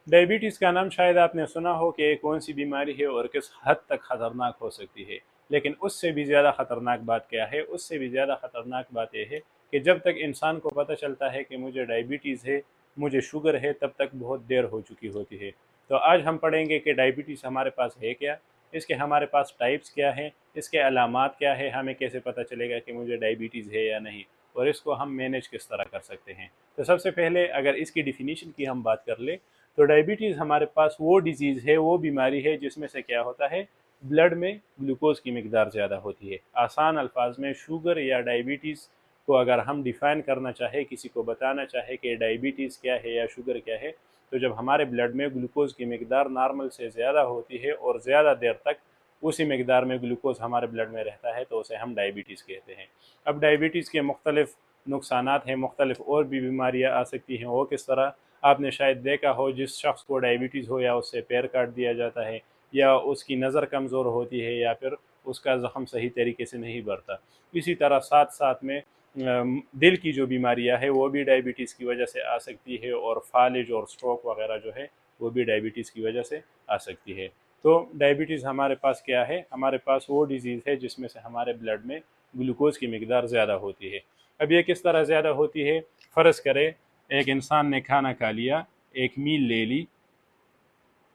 Diabetes का नाम शायद आपने सुना हो कि ये कौन सी बीमारी है और किस हद तक ख़तरनाक हो सकती है, लेकिन उससे भी ज़्यादा ख़तरनाक बात क्या है? उससे भी ज़्यादा ख़तरनाक बात यह है कि जब तक इंसान को पता चलता है कि मुझे डायबिटीज़ है, मुझे शुगर है, तब तक बहुत देर हो चुकी होती है। तो आज हम पढ़ेंगे कि डायबिटीज़ हमारे पास है क्या, इसके हमारे पास टाइप्स क्या हैं, इसके अलामात क्या है, हमें कैसे पता चलेगा कि मुझे डायबिटीज़ है या नहीं, और इसको हम मैनेज किस तरह कर सकते हैं। तो सबसे पहले अगर इसकी डिफिनीशन की हम बात कर ले, तो डायबिटीज़ हमारे पास वो डिजीज़ है, वो बीमारी है जिसमें से क्या होता है, ब्लड में ग्लूकोज की मकदार ज़्यादा होती है। आसान अल्फाज में शुगर या डायबिटीज़ को अगर हम डिफ़ाइन करना चाहे, किसी को बताना चाहे कि डायबिटीज़ क्या है या शुगर क्या है, तो जब हमारे ब्लड में ग्लूकोज की मकदार नॉर्मल से ज़्यादा होती है और ज़्यादा देर तक उसी मकदार में ग्लूकोज हमारे ब्लड में रहता है, तो उसे हम डायबिटीज़ कहते हैं। अब डायबिटीज़ के मुख्तलिफ नुकसानात हैं, मुख्तलिफ और भी बीमारियाँ आ सकती हैं। वो किस तरह, आपने शायद देखा हो जिस शख्स को डायबिटीज़ हो या उससे पैर काट दिया जाता है, या उसकी नज़र कमज़ोर होती है, या फिर उसका ज़ख़म सही तरीके से नहीं बढ़ता। इसी तरह साथ साथ में दिल की जो बीमारियां है वो भी डायबिटीज़ की वजह से आ सकती है, और फालिज और स्ट्रोक वगैरह जो है वो भी डायबिटीज़ की वजह से आ सकती है। तो डायबिटीज़ हमारे पास क्या है? हमारे पास वो डिज़ीज़ है जिसमें से हमारे ब्लड में ग्लूकोज की मकदार ज़्यादा होती है। अब ये किस तरह ज़्यादा होती है? फ़र्ज़ करें एक इंसान ने खाना खा लिया, एक मील ले ली,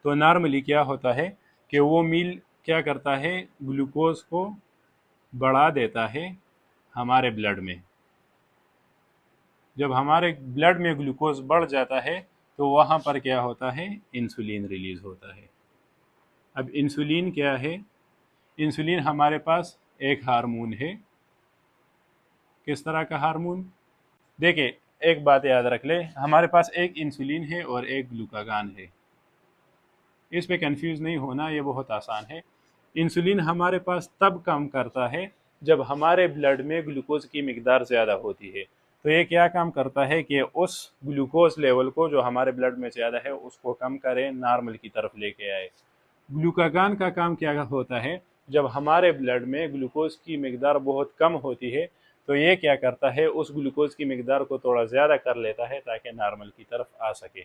तो नॉर्मली क्या होता है कि वो मील क्या करता है, ग्लूकोज को बढ़ा देता है हमारे ब्लड में। जब हमारे ब्लड में ग्लूकोज बढ़ जाता है तो वहाँ पर क्या होता है, इंसुलिन रिलीज़ होता है। अब इंसुलिन क्या है? इंसुलिन हमारे पास एक हार्मोन है। किस तरह का हार्मोन? देखिए, एक बात याद रख ले, हमारे पास एक इंसुलिन है और एक ग्लूकागान है। इस पे कंफ्यूज नहीं होना, ये बहुत आसान है। इंसुलिन हमारे पास तब काम करता है जब हमारे ब्लड में ग्लूकोज की मकदार ज़्यादा होती है। तो ये क्या काम करता है कि उस ग्लूकोज लेवल को जो हमारे ब्लड में ज़्यादा है उसको कम करे, नॉर्मल की तरफ लेके आए। ग्लूकागान का काम क्या होता है, जब हमारे ब्लड में ग्लूकोज की मकदार बहुत कम होती है तो ये क्या करता है, उस ग्लूकोज की मकदार को थोड़ा ज़्यादा कर लेता है ताकि नॉर्मल की तरफ आ सके।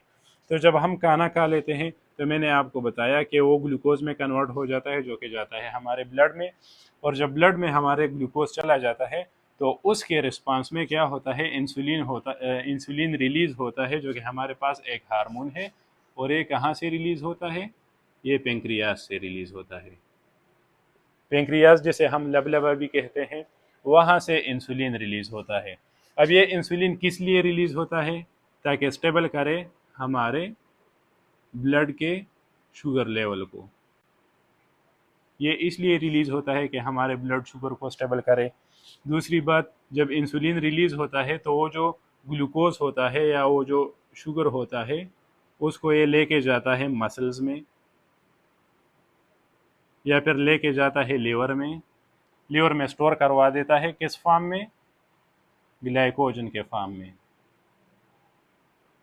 तो जब हम खाना खा लेते हैं तो मैंने आपको बताया कि वो ग्लूकोज में कन्वर्ट हो जाता है, जो कि जाता है हमारे ब्लड में, और जब ब्लड में हमारे ग्लूकोज चला जाता है तो उसके रिस्पांस में क्या होता है, इंसुलिन रिलीज़ होता है, जो कि हमारे पास एक हार्मोन है। और ये कहाँ से रिलीज़ होता है? ये पेंक्रियाज से रिलीज़ होता है। पेंक्रियाज जिसे हम लबलबा भी कहते हैं, वहाँ से इंसुलिन रिलीज़ होता है। अब ये इंसुलिन किस लिए रिलीज़ होता है? ताकि स्टेबल करे हमारे ब्लड के शुगर लेवल को। ये इसलिए रिलीज़ होता है कि हमारे ब्लड शुगर को स्टेबल करे। दूसरी बात, जब इंसुलिन रिलीज़ होता है तो वो जो ग्लूकोज होता है या वो जो शुगर होता है उसको ये लेके जाता है मसल्स में, या फिर लेके जाता है लीवर में। लीवर में स्टोर करवा देता है, किस फॉर्म में? ग्लाइकोजन के फॉर्म में।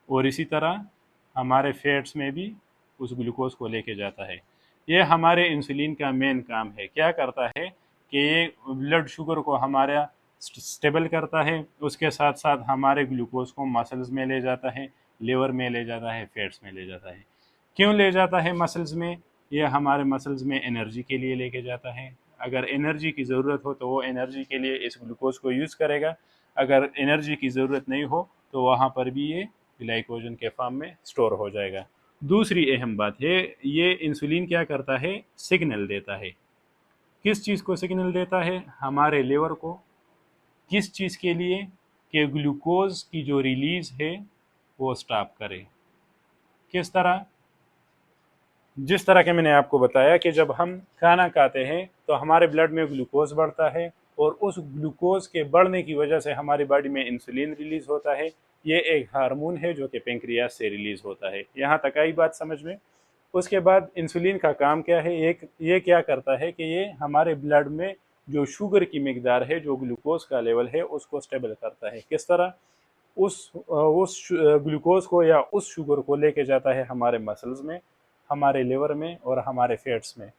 और इसी तरह हमारे फैट्स में भी उस ग्लूकोज को लेके जाता है। ये हमारे इंसुलिन का मेन काम है। क्या करता है कि ये ब्लड शुगर को हमारा स्टेबल करता है, उसके साथ साथ हमारे ग्लूकोज को मसल्स में ले जाता है, लीवर में ले जाता है, फैट्स में ले जाता है। क्यों ले जाता है मसल्स में? ये हमारे मसल्स में एनर्जी के लिए लेके जाता है। अगर एनर्जी की ज़रूरत हो तो वो एनर्जी के लिए इस ग्लूकोज को यूज़ करेगा। अगर एनर्जी की ज़रूरत नहीं हो तो वहाँ पर भी ये ग्लाइकोजन के फॉर्म में स्टोर हो जाएगा। दूसरी अहम बात है, ये इंसुलिन क्या करता है, सिग्नल देता है। किस चीज़ को सिग्नल देता है? हमारे लिवर को। किस चीज़ के लिए? कि ग्लूकोज की जो रिलीज़ है वो स्टॉप करे। किस तरह? जिस तरह के मैंने आपको बताया कि जब हम खाना खाते हैं तो हमारे ब्लड में ग्लूकोज बढ़ता है, और उस ग्लूकोज के बढ़ने की वजह से हमारी बॉडी में इंसुलिन रिलीज़ होता है। ये एक हार्मोन है जो कि पेंक्रियाज से रिलीज़ होता है। यहाँ तक आई बात समझ में? उसके बाद इंसुलिन का काम क्या है? एक ये क्या करता है कि ये हमारे ब्लड में जो शुगर की मकदार है, जो ग्लूकोज का लेवल है, उसको स्टेबल करता है। किस तरह? उस ग्लूकोज को या उस शुगर को लेके जाता है हमारे मसल्स में, हमारे लिवर में और हमारे फैट्स में।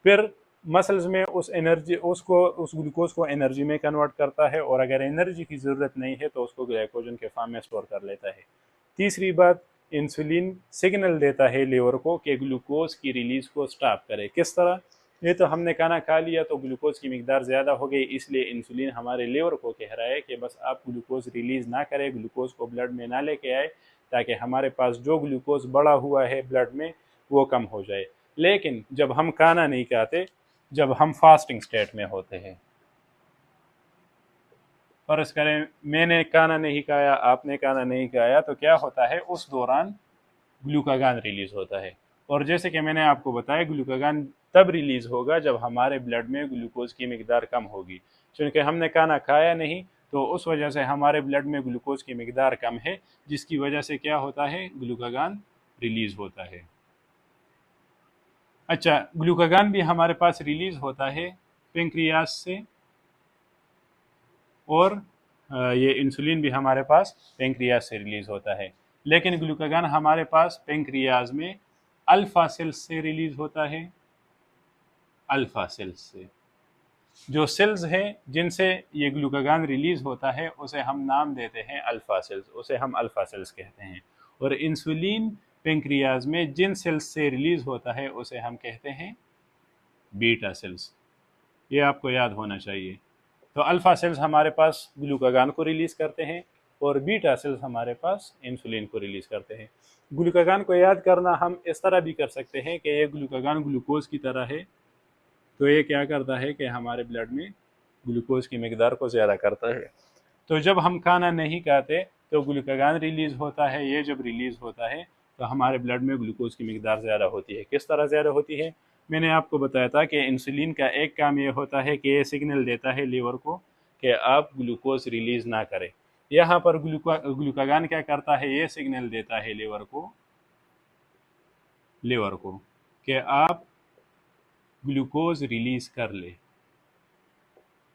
फिर मसल्स में उस ग्लूकोज को एनर्जी में कन्वर्ट करता है, और अगर एनर्जी की ज़रूरत नहीं है तो उसको ग्लाइकोजन के फॉर्म में स्टोर कर लेता है। तीसरी बात, इंसुलिन सिग्नल देता है लीवर को कि ग्लूकोज की रिलीज को स्टॉप करे। किस तरह? ये तो हमने खाना खा लिया तो ग्लूकोज की मिकदार ज़्यादा हो गई, इसलिए इंसुलिन हमारे लीवर को कह रहा है कि बस आप ग्लूकोज रिलीज़ ना करें, ग्लूकोज को ब्लड में ना लेके आए, ताकि हमारे पास जो ग्लूकोज बढ़ा हुआ है ब्लड में वो कम हो जाए। लेकिन जब हम खाना नहीं खाते, जब हम फास्टिंग स्टेट में होते हैं, फर्ज करें मैंने खाना नहीं खाया, आपने खाना नहीं खाया, तो क्या होता है उस दौरान ग्लूकागान रिलीज होता है। और जैसे कि मैंने आपको बताया, ग्लूकागान तब रिलीज होगा जब हमारे ब्लड में ग्लूकोज की मिकदार कम होगी। क्योंकि हमने खाना खाया नहीं, तो उस वजह से हमारे ब्लड में ग्लूकोज की मिकदार कम है, जिसकी वजह से क्या होता है, ग्लूकागान रिलीज होता है। अच्छा, ग्लूकागान भी हमारे पास रिलीज होता है पेंक्रियास से, और ये इंसुलिन भी हमारे पास पेंक्रियाज से रिलीज होता है। लेकिन ग्लूकागान हमारे पास पेंक्रियाज में अल्फा सेल्स से रिलीज होता है। अल्फा सेल्स से, जो सेल्स हैं जिनसे ये ग्लूकागान रिलीज होता है उसे हम नाम देते हैं अल्फा सेल्स, उसे हम अल्फा सेल्स कहते हैं। और इंसुलिन पेंक्रियाज में जिन सेल्स से रिलीज होता है उसे हम कहते हैं बीटा सेल्स। ये आपको याद होना चाहिए। तो अल्फा सेल्स हमारे पास ग्लूकागान को रिलीज करते हैं और बीटा सेल्स हमारे पास इंसुलिन को रिलीज करते हैं। ग्लूकागान को याद करना हम इस तरह भी कर सकते हैं कि ये ग्लूकागान ग्लूकोज की तरह है, तो ये क्या करता है कि हमारे ब्लड में ग्लूकोज की मिकदार को ज़्यादा करता है। तो जब हम खाना नहीं खाते तो ग्लूकागान रिलीज होता है, ये जब रिलीज होता है तो हमारे ब्लड में ग्लूकोज की मिकदार ज़्यादा होती है। किस तरह ज़्यादा होती है? मैंने आपको बताया था कि इंसुलिन का एक काम ये होता है कि ये सिग्नल देता है लीवर को कि आप ग्लूकोज रिलीज ना करें। यहाँ पर ग्लूकागान क्या करता है, ये सिग्नल देता है लीवर को कि आप ग्लूकोज रिलीज कर ले,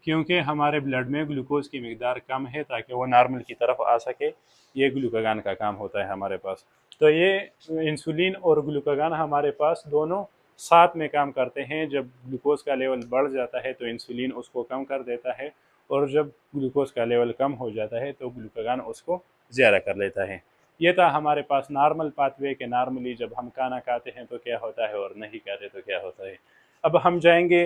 क्योंकि हमारे ब्लड में ग्लूकोज की मिकदार कम है ताकि वो नॉर्मल की तरफ आ सके। ये ग्लूकागान का काम होता है हमारे पास। तो ये इंसुलिन और ग्लूकागान हमारे पास दोनों साथ में काम करते हैं। जब ग्लूकोज का लेवल बढ़ जाता है तो इंसुलिन उसको कम कर देता है, और जब ग्लूकोज का लेवल कम हो जाता है तो ग्लूकागान उसको ज़्यादा कर लेता है। ये था हमारे पास नॉर्मल पाथवे के नॉर्मली जब हम खाना खाते हैं तो क्या होता है और नहीं खाते तो क्या होता है। अब हम जाएंगे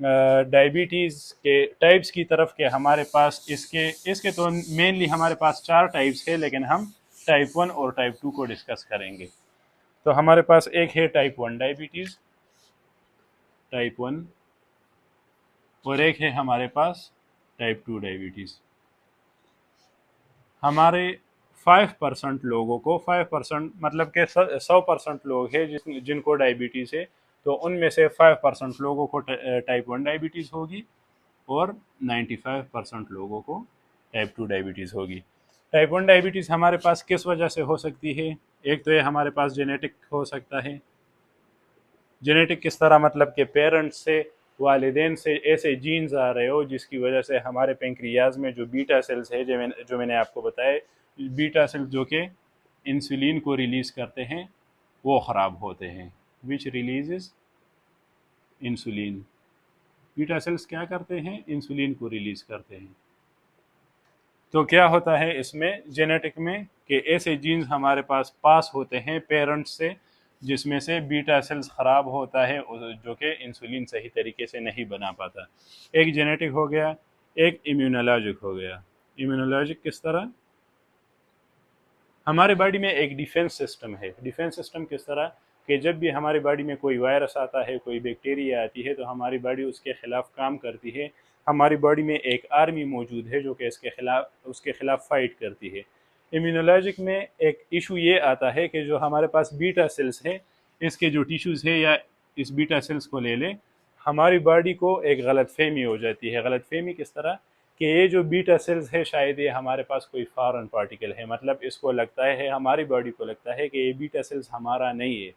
डायबिटीज़ के टाइप्स की तरफ के। हमारे पास इसके तो मेनली हमारे पास 4 टाइप्स है, लेकिन हम टाइप 1 और टाइप 2 को डिस्कस करेंगे। तो हमारे पास एक है टाइप 1 डायबिटीज़, टाइप 1, और एक है हमारे पास टाइप 2 डायबिटीज़। हमारे 5% लोगों को, 5% मतलब कि 100% लोग हैं जिनको डायबिटीज़ है, तो उनमें से 5% लोगों को टाइप 1 डायबिटीज़ होगी और 95% लोगों को टाइप 2 डायबिटीज़ होगी। टाइप 1 डायबिटीज़ हमारे पास किस वजह से हो सकती है? एक तो ये हमारे पास जेनेटिक हो सकता है। जेनेटिक किस तरह? मतलब कि पेरेंट्स से, वालिदैन से ऐसे जीन्स आ रहे हो जिसकी वजह से हमारे पेंक्रियाज में जो बीटा सेल्स है, जो मैंने आपको बताया, बीटा सेल्स जो कि इंसुलिन को रिलीज़ करते हैं वो ख़राब होते हैं। विच रिलीजेस इंसुलिन। बीटा सेल्स क्या करते हैं? इंसुलिन को रिलीज़ करते हैं। तो क्या होता है इसमें जेनेटिक में कि ऐसे जीन्स हमारे पास होते हैं पेरेंट्स से, जिसमें से बीटा सेल्स ख़राब होता है जो कि इंसुलिन सही तरीके से नहीं बना पाता। एक जेनेटिक हो गया, एक इम्यूनोलॉजिक हो गया। इम्यूनोलॉजिक किस तरह? हमारे बॉडी में एक डिफेंस सिस्टम है। डिफेंस सिस्टम किस तरह कि जब भी हमारी बॉडी में कोई वायरस आता है, कोई बैक्टीरिया आती है, तो हमारी बॉडी उसके ख़िलाफ़ काम करती है। हमारी बॉडी में एक आर्मी मौजूद है जो कि उसके ख़िलाफ़ फाइट करती है। इम्यूनोलॉजिक में एक इशू ये आता है कि जो हमारे पास बीटा सेल्स है, इसके जो टिश्यूज़ है या इस बीटा सेल्स को ले लें, हमारी बॉडी को एक गलतफहमी हो जाती है। गलतफहमी किस तरह कि ये जो बीटा सेल्स है शायद ये हमारे पास कोई फॉरेन पार्टिकल है, मतलब इसको लगता है, हमारी बॉडी को लगता है कि ये बीटा सेल्स हमारा नहीं है।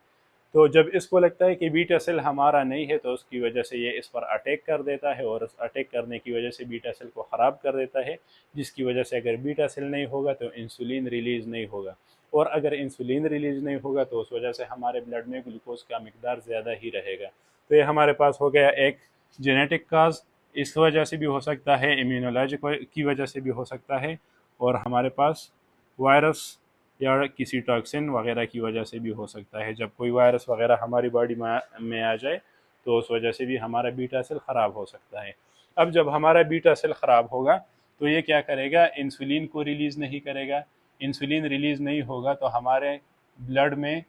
तो जब इसको लगता है कि बीटा सेल हमारा नहीं है तो उसकी वजह से ये इस पर अटैक कर देता है, और उस अटैक करने की वजह से बीटा सेल को ख़राब कर देता है, जिसकी वजह से अगर बीटा सेल नहीं होगा तो इंसुलिन रिलीज़ नहीं होगा, और अगर इंसुलिन रिलीज़ नहीं होगा तो उस वजह से हमारे ब्लड में ग्लूकोज का मिकदार ज़्यादा ही रहेगा। तो ये हमारे पास हो गया एक जेनेटिक काज, इस वजह से भी हो सकता है, इम्यूनोलॉजी की वजह से भी हो सकता है, और हमारे पास वायरस या किसी टॉक्सिन वगैरह की वजह से भी हो सकता है। जब कोई वायरस वगैरह हमारी बॉडी में आ जाए तो उस वजह से भी हमारा बीटा सेल ख़राब हो सकता है। अब जब हमारा बीटा सेल ख़राब होगा तो ये क्या करेगा, इंसुलिन को रिलीज़ नहीं करेगा। इंसुलिन रिलीज़ नहीं होगा तो हमारे ब्लड में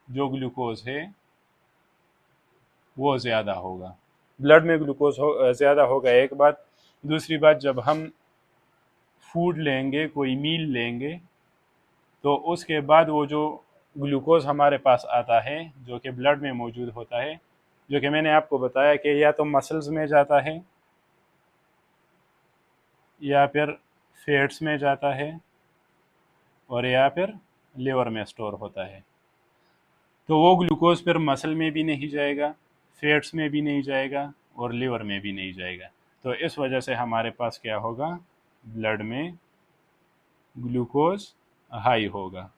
जो ग्लूकोज है वो ज़्यादा होगा, ब्लड में ग्लूकोज ज़्यादा होगा एक बात। दूसरी बात, जब हम फूड लेंगे, कोई मील लेंगे, तो उसके बाद वो जो ग्लूकोज हमारे पास आता है जो कि ब्लड में मौजूद होता है, जो कि मैंने आपको बताया कि या तो मसल्स में जाता है या फिर फैट्स में जाता है और या फिर लिवर में स्टोर होता है। तो वो ग्लूकोज फिर मसल में भी नहीं जाएगा, फैट्स में भी नहीं जाएगा और लिवर में भी नहीं जाएगा। तो इस वजह से हमारे पास क्या होगा, ब्लड में ग्लूकोज हाई होगा।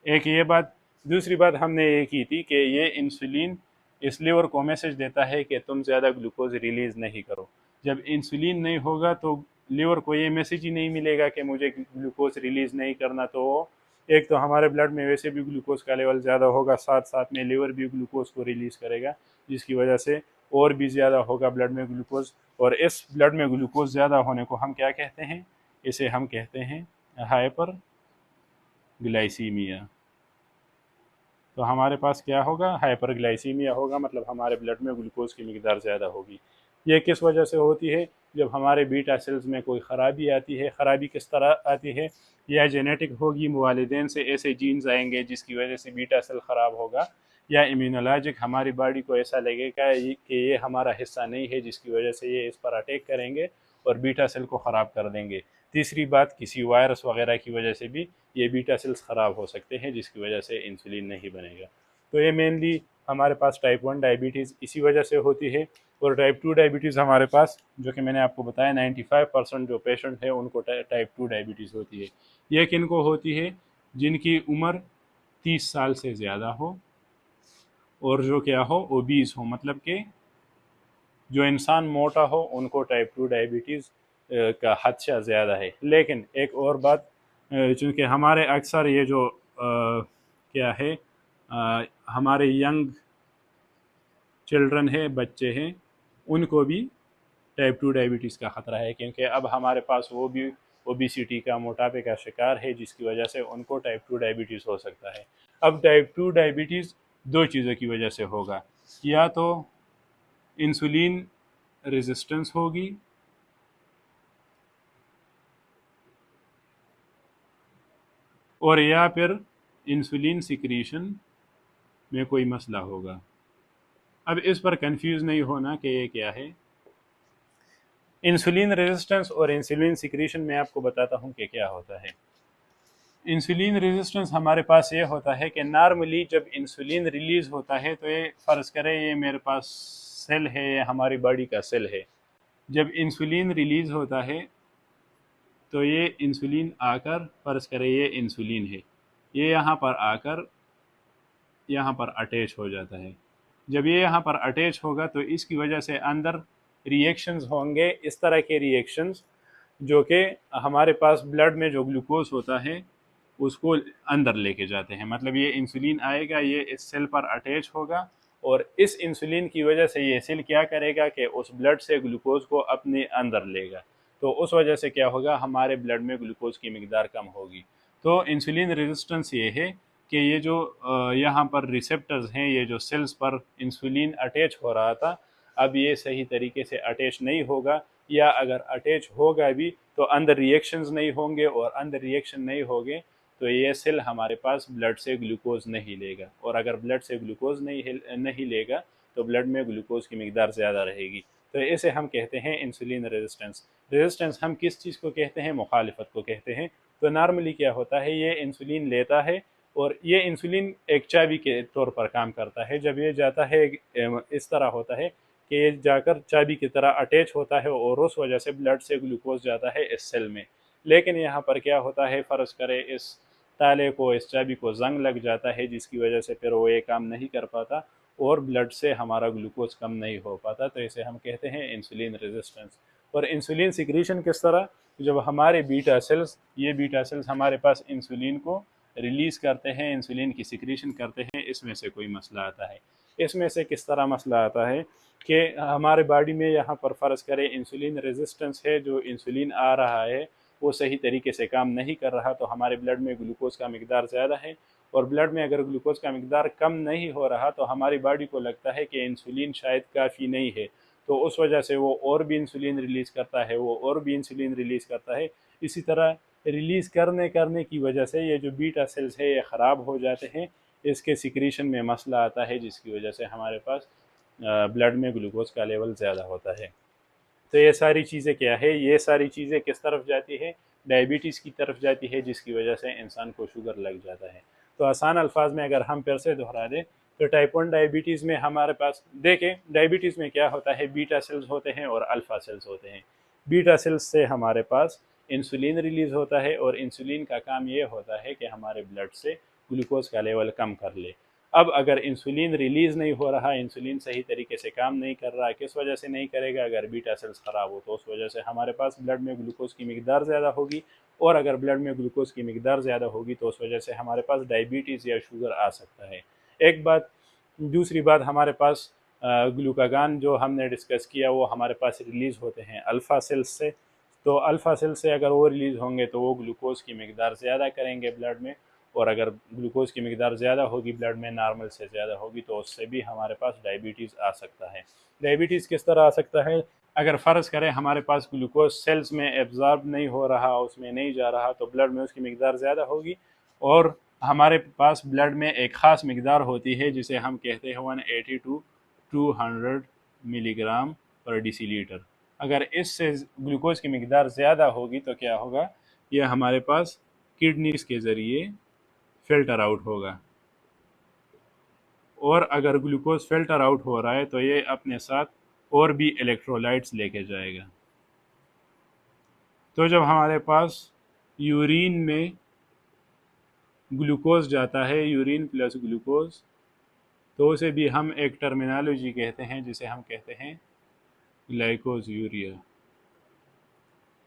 एक ये बात। दूसरी बात हमने ये की थी कि ये इंसुलिन इस लिवर को मैसेज देता है कि तुम ज़्यादा ग्लूकोज रिलीज़ नहीं करो। जब इंसुलिन नहीं होगा तो लिवर को ये मैसेज ही नहीं मिलेगा कि मुझे ग्लूकोज रिलीज़ नहीं करना, तो एक तो हमारे ब्लड में वैसे भी ग्लूकोज का लेवल ज़्यादा होगा, साथ साथ में लिवर भी ग्लूकोज को रिलीज़ करेगा, जिसकी वजह से और भी ज़्यादा होगा ब्लड में ग्लूकोज। और इस ब्लड में ग्लूकोज ज़्यादा होने को हम क्या कहते हैं, इसे हम कहते हैं हाइपर ग्लाइसीमिया। तो हमारे पास क्या होगा, हाइपरग्लाइसीमिया होगा, मतलब हमारे ब्लड में ग्लूकोज की मिकदार ज़्यादा होगी। ये किस वजह से होती है, जब हमारे बीटा सेल्स में कोई ख़राबी आती है। ख़राबी किस तरह आती है, या जेनेटिक होगी, वालिदैन से ऐसे जीन्स आएंगे जिसकी वजह से बीटा सेल ख़राब होगा, या इम्यूनोलॉजिक, हमारी बॉडी को ऐसा लगेगा कि ये हमारा हिस्सा नहीं है, जिसकी वजह से ये इस पर अटैक करेंगे और बीटा सेल को ख़राब कर देंगे। तीसरी बात, किसी वायरस वगैरह की वजह से भी ये बीटा सेल्स ख़राब हो सकते हैं, जिसकी वजह से इंसुलिन नहीं बनेगा। तो ये मेनली हमारे पास टाइप 1 डायबिटीज़ इसी वजह से होती है। और टाइप 2 डायबिटीज़ हमारे पास, जो कि मैंने आपको बताया 95% जो पेशेंट है उनको टाइप 2 डायबिटीज़ होती है। ये किन को होती है, जिनकी उम्र 30 साल से ज़्यादा हो और जो क्या हो, ओबीज हो, मतलब कि जो इंसान मोटा हो, उनको टाइप 2 डायबिटीज़ का खदशा ज़्यादा है। लेकिन एक और बात, चूँकि हमारे अक्सर ये जो क्या है, हमारे यंग चिल्ड्रन है, बच्चे हैं, उनको भी टाइप 2 डायबिटीज़ का ख़तरा है, क्योंकि अब हमारे पास वो भी ओबिसिटी का, मोटापे का शिकार है, जिसकी वजह से उनको टाइप 2 डायबिटीज़ हो सकता है। अब टाइप 2 डायबिटीज़ दो चीज़ों की वजह से होगा, या तो इंसुलिन रेजिस्टेंस होगी, और या फिर इंसुलिन सिक्रीशन में कोई मसला होगा। अब इस पर कंफ्यूज नहीं होना कि ये क्या है। इंसुलिन रेजिस्टेंस और इंसुलिन सिक्रीशन में आपको बताता हूँ कि क्या होता है। इंसुलिन रेजिस्टेंस हमारे पास ये होता है कि नॉर्मली जब इंसुलिन रिलीज़ होता है, तो ये फ़र्ज़ करें ये मेरे पास सेल है, ये हमारी बॉडी का सेल है। जब इंसुलिन रिलीज़ होता है तो ये इंसुलिन आकर, फ़र्ज़ करें ये इंसुलिन है, ये यहाँ पर आकर यहाँ पर अटैच हो जाता है। जब ये यहाँ पर अटैच होगा तो इसकी वजह से अंदर रिएक्शंस होंगे, इस तरह के रिएक्शंस जो कि हमारे पास ब्लड में जो ग्लूकोज होता है उसको अंदर लेके जाते हैं। मतलब ये इंसुलिन आएगा, ये इस सेल पर अटैच होगा, और इस इंसुलिन की वजह से ये सेल क्या करेगा कि उस ब्लड से ग्लूकोज को अपने अंदर लेगा। तो उस वजह से क्या होगा, हमारे ब्लड में ग्लूकोज की मिकदार कम होगी। तो इंसुलिन रेजिस्टेंस ये है कि ये जो यहाँ पर रिसेप्टर्स हैं, ये जो सेल्स पर इंसुलिन अटैच हो रहा था, अब ये सही तरीके से अटैच नहीं होगा, या अगर अटैच होगा भी तो अंदर रिएक्शंस नहीं होंगे, और अंदर रिएक्शन नहीं होंगे तो ये सेल हमारे पास ब्लड से ग्लूकोज नहीं लेगा, और अगर ब्लड से ग्लूकोज नहीं लेगा तो ब्लड में ग्लूकोज की मिकदार ज़्यादा रहेगी। तो इसे हम कहते हैं इंसुलिन रेजिस्टेंस। रेजिस्टेंस हम किस चीज़ को कहते हैं, मुखालिफत को कहते हैं। तो नॉर्मली क्या होता है, ये इंसुलिन लेता है, और ये इंसुलिन एक चाबी के तौर पर काम करता है। जब ये जाता है, इस तरह होता है कि ये जाकर चाबी की तरह अटैच होता है, और उस वजह से ब्लड से ग्लूकोज जाता है इस सेल में। लेकिन यहाँ पर क्या होता है, फ़र्ज़ करें इस ताले को, इस चाबी को जंग लग जाता है, जिसकी वजह से फिर वो ये काम नहीं कर पाता और ब्लड से हमारा ग्लूकोज कम नहीं हो पाता। तो इसे हम कहते हैं इंसुलिन रेजिस्टेंस। और इंसुलिन सिक्रीशन किस तरह, जब हमारे बीटा सेल्स, ये बीटा सेल्स हमारे पास इंसुलिन को रिलीज़ करते हैं, इंसुलिन की सिक्रीशन करते हैं, इसमें से कोई मसला आता है। इसमें से किस तरह मसला आता है कि हमारे बॉडी में यहाँ पर फ़र्ज़ करें इंसुलिन रेजिस्टेंस है, जो इंसुलिन आ रहा है वो सही तरीके से काम नहीं कर रहा, तो हमारे ब्लड में ग्लूकोज़ का मिकदार ज़्यादा है, और ब्लड में अगर ग्लूकोज़ का मिकदार कम नहीं हो रहा तो हमारी बॉडी को लगता है कि इंसुलिन शायद काफ़ी नहीं है, तो उस वजह से वो और भी इंसुलिन रिलीज़ करता है, वो और भी इंसुलिन रिलीज़ करता है। इसी तरह रिलीज़ करने की वजह से ये जो बीटा सेल्स है ये ख़राब हो जाते हैं, इसके सिक्रीशन में मसला आता है, जिसकी वजह से हमारे पास ब्लड में ग्लूकोज़ का लेवल ज़्यादा होता है। तो ये सारी चीज़ें क्या है, ये सारी चीज़ें किस तरफ जाती है, डायबिटीज़ की तरफ जाती है, जिसकी वजह से इंसान को शुगर लग जाता है। तो आसान अल्फाज में अगर हम फिर से दोहरा दें तो टाइप 1 डायबिटीज़ में हमारे पास देखें, डायबिटीज़ में क्या होता है, बीटा सेल्स होते हैं और अल्फ़ा सेल्स होते हैं। बीटा सेल्स से हमारे पास इंसुलिन रिलीज़ होता है, और इंसुलिन का काम ये होता है कि हमारे ब्लड से ग्लूकोज़ का लेवल कम कर ले। अब अगर इंसुलिन रिलीज़ नहीं हो रहा, इंसुलिन सही तरीके से काम नहीं कर रहा, किस वजह से नहीं करेगा, अगर बीटा सेल्स ख़राब हो तो उस वजह से हमारे पास ब्लड में ग्लूकोज़ की मिकदार ज़्यादा होगी, और अगर ब्लड में ग्लूकोज़ की मिकदार ज़्यादा होगी तो उस वजह से हमारे पास डायबिटीज़ या शुगर आ सकता है। एक बात। दूसरी बात, हमारे पास ग्लूकागान जो हमने डिस्कस किया वो हमारे पास रिलीज़ होते हैं अल्फ़ा सेल्स से, तो अल्फ़ा सेल्स से अगर वो रिलीज़ होंगे तो वो ग्लूकोज़ की मिकदार ज़्यादा करेंगे ब्लड में, और अगर ग्लूकोज़ की मिकदार ज़्यादा होगी ब्लड में, नॉर्मल से ज़्यादा होगी, तो उससे भी हमारे पास डायबिटीज़ आ सकता है। डायबिटीज़ किस तरह आ सकता है, अगर फ़र्ज़ करें हमारे पास ग्लूकोज सेल्स में एब्ज़ॉर्ब नहीं हो रहा, उसमें नहीं जा रहा, तो ब्लड में उसकी मिकदार ज़्यादा होगी, और हमारे पास ब्लड में एक ख़ास मिकदार होती है जिसे हम कहते हैं 180 टू 200 मिलीग्राम पर डेसीलीटर। अगर इससे ग्लूकोज़ की मिकदार ज़्यादा होगी तो क्या होगा, यह हमारे पास किडनीज़ के ज़रिए फ़िल्टर आउट होगा, और अगर ग्लूकोज फ़िल्टर आउट हो रहा है तो ये अपने साथ और भी इलेक्ट्रोलाइट्स लेके जाएगा। तो जब हमारे पास यूरिन में ग्लूकोज जाता है, यूरिन प्लस ग्लूकोज, तो उसे भी हम एक टर्मिनोलॉजी कहते हैं जिसे हम कहते हैं ग्लाइकोज यूरिया।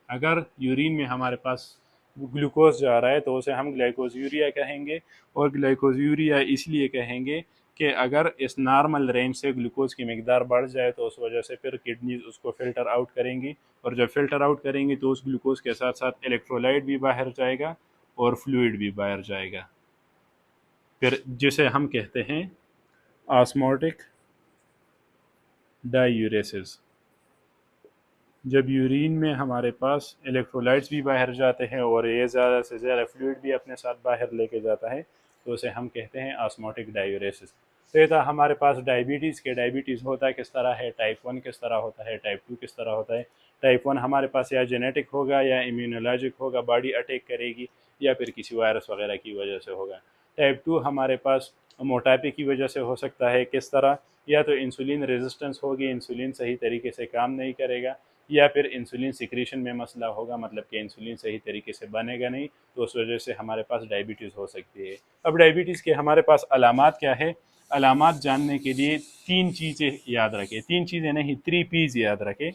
अगर यूरिन में हमारे पास ग्लूकोज जा रहा है तो उसे हम ग्लाइकोज यूरिया कहेंगे, और ग्लाइकोज यूरिया इसलिए कहेंगे कि अगर इस नॉर्मल रेंज से ग्लूकोज की मिकदार बढ़ जाए तो उस वजह से फिर किडनीज उसको फ़िल्टर आउट करेंगी, और जब फ़िल्टर आउट करेंगी तो उस ग्लूकोज के साथ साथ इलेक्ट्रोलाइट भी बाहर जाएगा और फ्लूइड भी बाहर जाएगा, फिर जिसे हम कहते हैं ऑस्मोटिक डायूरेसिस। जब यूरिन में हमारे पास इलेक्ट्रोलाइट्स भी बाहर जाते हैं और ये ज़्यादा से ज़्यादा फ्लूइड भी अपने साथ बाहर लेके जाता है, तो उसे हम कहते हैं ऑस्मोटिक डायूरेसिस। तो ये था हमारे पास डायबिटीज़ के। डायबिटीज़ होता किस तरह है, टाइप 1 किस तरह होता है, टाइप 2 किस तरह होता है। टाइप 1 हमारे पास या जेनेटिक होगा या इम्यूनोलॉजिक होगा, बॉडी अटैक करेगी, या फिर किसी वायरस वगैरह की वजह से होगा। टाइप 2 हमारे पास मोटापे की वजह से हो सकता है, किस तरह, या तो इंसुलिन रेजिस्टेंस होगी, इंसुलिन सही तरीके से काम नहीं करेगा, या फिर इंसुलिन सिक्रीशन में मसला होगा, मतलब कि इंसुलिन सही तरीके से बनेगा नहीं, तो उस वजह से हमारे पास डायबिटीज़ हो सकती है। अब डायबिटीज़ के हमारे पास अलामात क्या है, अलामात जानने के लिए तीन चीज़ें याद रखें, तीन चीज़ें नहीं, 3 P's याद रखें।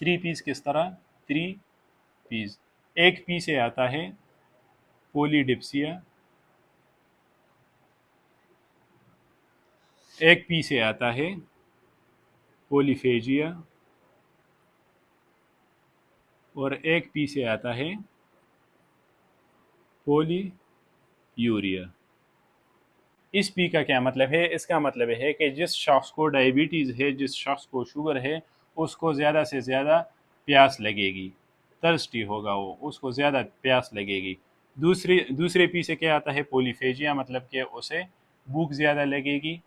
3 P's किस तरह, 3 P's। एक पी से आता है पोलीडिप्सिया, एक पी से आता है पोलीफेजिया, और एक पी से आता है पोली यूरिया। इस पी का क्या मतलब है, इसका मतलब है कि जिस शख्स को डायबिटीज़ है, जिस शख्स को शुगर है, उसको ज़्यादा से ज़्यादा प्यास लगेगी, थर्स्टी होगा वो, उसको ज़्यादा प्यास लगेगी। दूसरे पी से क्या आता है, पोलीफेजिया, मतलब कि उसे भूख ज़्यादा लगेगी,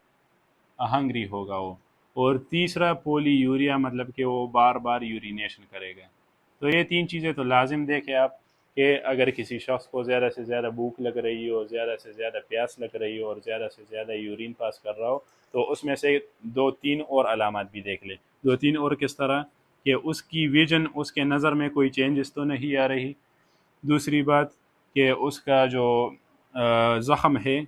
हंग्री होगा वो। और तीसरा पोली यूरिया, मतलब कि वो बार बार यूरिनेशन करेगा। तो ये तीन चीज़ें तो लाजिम देखें आप, कि अगर किसी शख्स को ज़्यादा से ज़्यादा भूख लग रही हो, ज़्यादा से ज़्यादा प्यास लग रही हो, और ज़्यादा से ज़्यादा यूरिन पास कर रहा हो, तो उसमें से दो तीन और अलामत भी देख ले। दो तीन और किस तरह, कि उसकी विजन, उसके नज़र में कोई चेंजेस तो नहीं आ रही। दूसरी बात कि उसका जो ज़ख़म है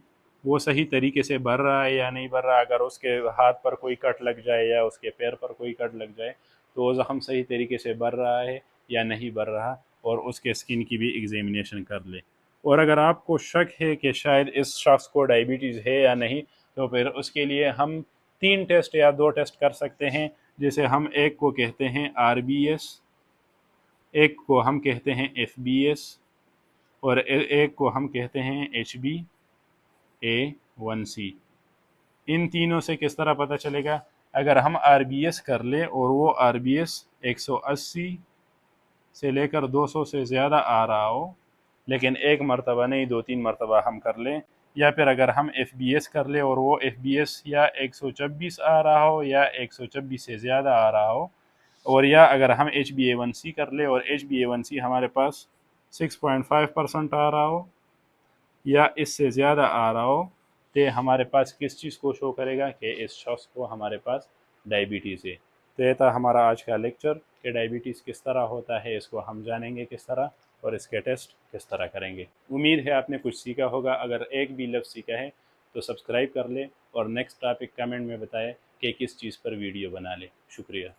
वो सही तरीके से भर रहा है या नहीं भर रहा। अगर उसके हाथ पर कोई कट लग जाए या उसके पैर पर कोई कट लग जाए तो वो ज़ख़म सही तरीके से भर रहा है या नहीं भर रहा, और उसके स्किन की भी एग्ज़ामिनेशन कर ले। और अगर आपको शक है कि शायद इस शख्स को डायबिटीज़ है या नहीं, तो फिर उसके लिए हम 3 टेस्ट या 2 टेस्ट कर सकते हैं। जैसे हम एक को कहते हैं RBS, एक को हम कहते हैं FBS, और एक को हम कहते हैं HbA1c। इन तीनों से किस तरह पता चलेगा? अगर हम RBS कर ले और वो RBS 180 से लेकर 200 से ज़्यादा आ रहा हो, लेकिन एक मरतबा नहीं 2-3 मरतबा हम कर लें, या फिर अगर हम FBS कर ले और वो FBS या 126 आ रहा हो या 126 से ज़्यादा आ रहा हो, और या अगर हम HbA1c कर ले और HbA1c हमारे पास 6.5% आ रहा हो या इससे ज़्यादा आ रहा हो, तो हमारे पास किस चीज़ को शो करेगा कि इस शख्स को हमारे पास डायबिटीज़ है। तो ये था हमारा आज का लेक्चर कि डायबिटीज़ किस तरह होता है, इसको हम जानेंगे किस तरह, और इसके टेस्ट किस तरह करेंगे। उम्मीद है आपने कुछ सीखा होगा। अगर एक भी लफ्ज़ सीखा है तो सब्सक्राइब कर ले और नेक्स्ट टॉपिक कमेंट में बताएं कि किस चीज़ पर वीडियो बना ले। शुक्रिया।